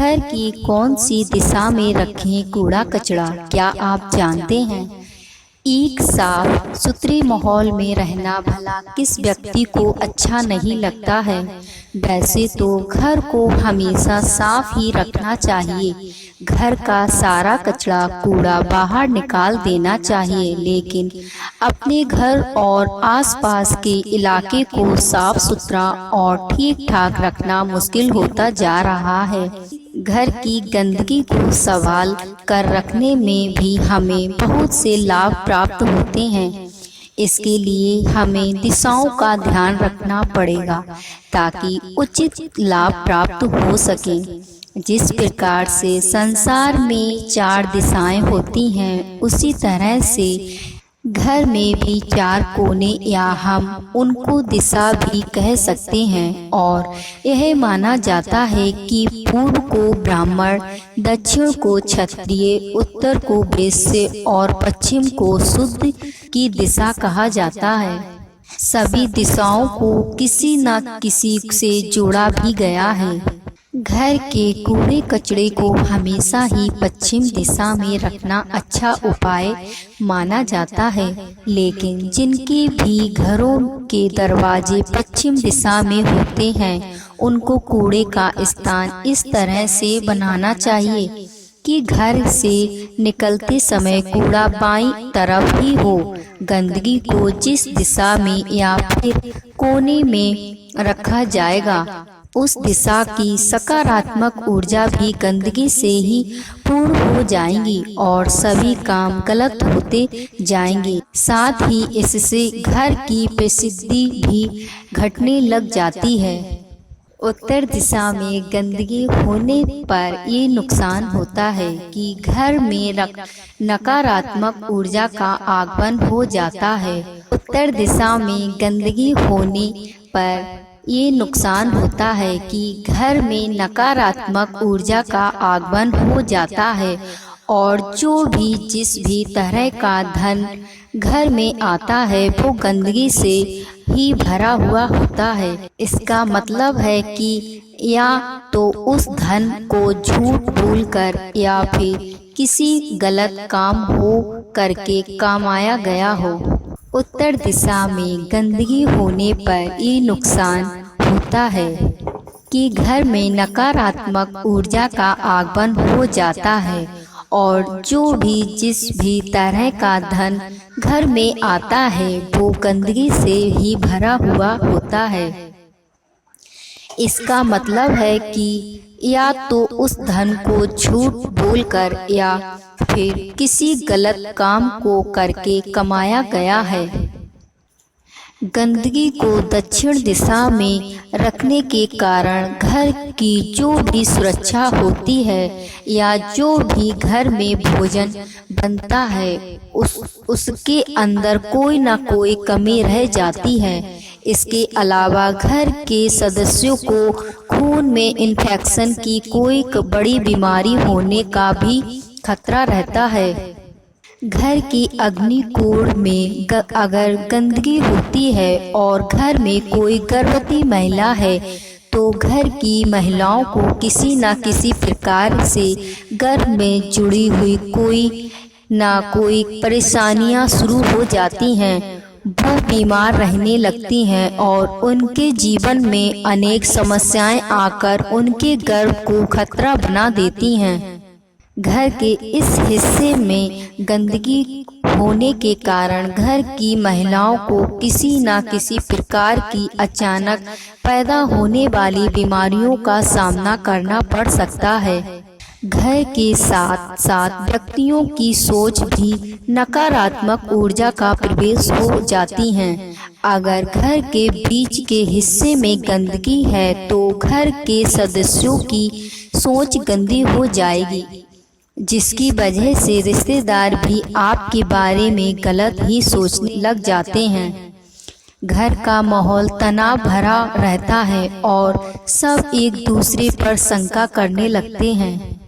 घर की कौन सी दिशा में रखें कूड़ा कचरा, क्या आप जानते हैं? एक साफ सुथरे माहौल में रहना भला किस व्यक्ति को अच्छा नहीं लगता है। वैसे तो घर को हमेशा साफ ही रखना चाहिए। घर का सारा कचरा कूड़ा बाहर निकाल देना चाहिए, लेकिन अपने घर और आसपास के इलाके को साफ सुथरा और ठीक ठाक रखना मुश्किल होता जा रहा है। घर की गंदगी को संभाल कर रखने में भी हमें बहुत से लाभ प्राप्त होते हैं। इसके लिए हमें दिशाओं का ध्यान रखना पड़ेगा ताकि उचित लाभ प्राप्त हो सके। जिस प्रकार से संसार में 4 दिशाएं होती हैं, उसी तरह से घर में भी 4 कोने या हम उनको दिशा भी कह सकते हैं। और यह माना जाता है कि पूर्व को ब्राह्मण, दक्षिण को क्षत्रिय, उत्तर को वैश्य और पश्चिम को शूद्र की दिशा कहा जाता है। सभी दिशाओं को किसी न किसी से जोड़ा भी गया है। घर के कूड़े कचरे को हमेशा ही पश्चिम दिशा में रखना अच्छा उपाय माना जाता है, लेकिन जिनके भी घरों के दरवाजे पश्चिम दिशा में होते हैं, उनको कूड़े का स्थान इस तरह से बनाना चाहिए कि घर से निकलते समय कूड़ा बाईं तरफ ही हो। गंदगी को जिस दिशा में या फिर कोने में रखा जाएगा, उस दिशा की सकारात्मक ऊर्जा भी गंदगी से ही पूर्ण हो जाएंगी और सभी काम गलत होते जाएंगे। साथ ही इससे घर की प्रसिद्धि भी घटने लग जाती है। उत्तर दिशा में गंदगी होने पर ये नुकसान होता है कि घर में नकारात्मक ऊर्जा का आगमन हो जाता है। उत्तर दिशा में गंदगी होने पर ये नुकसान होता है कि घर में नकारात्मक ऊर्जा का आगमन हो जाता है और जो भी जिस भी तरह का धन घर में आता है वो गंदगी से ही भरा हुआ होता है। इसका मतलब है कि या तो उस धन को झूठ बोलकर या फिर किसी गलत काम हो करके कमाया गया हो। उत्तर दिशा में गंदगी होने पर ये नुकसान होता है कि घर में नकारात्मक ऊर्जा का आगमन हो जाता है और जो भी जिस भी तरह का धन घर में आता है वो गंदगी से ही भरा हुआ होता है। इसका मतलब है कि या तो उस धन को झूठ बोलकर या फिर किसी गलत काम को करके कमाया गया है। गंदगी को दक्षिण दिशा में रखने के कारण घर की जो भी सुरक्षा होती है या जो भी घर में भोजन बनता है उसके अंदर कोई ना कोई कमी रह जाती है। इसके अलावा घर के सदस्यों को खून में इन्फेक्शन की कोई बड़ी बीमारी होने का भी खतरा रहता है। घर की अग्निकूंड में अगर गंदगी होती है और घर में कोई गर्भवती महिला है तो घर की महिलाओं को किसी न किसी प्रकार से गर्भ में जुड़ी हुई कोई ना कोई परेशानियां शुरू हो जाती हैं। वो बीमार रहने लगती हैं और उनके जीवन में अनेक समस्याएं आकर उनके गर्भ को खतरा बना देती हैं। घर के इस हिस्से में गंदगी होने के कारण घर की महिलाओं को किसी न किसी प्रकार की अचानक पैदा होने वाली बीमारियों का सामना करना पड़ सकता है। घर के साथ साथ व्यक्तियों की सोच भी नकारात्मक ऊर्जा का प्रवेश हो जाती हैं। अगर घर के बीच के हिस्से में गंदगी है तो घर के सदस्यों की सोच गंदी हो जाएगी, जिसकी वजह से रिश्तेदार भी आपके बारे में गलत ही सोचने लग जाते हैं। घर का माहौल तनाव भरा रहता है और सब एक दूसरे पर शंका करने लगते हैं।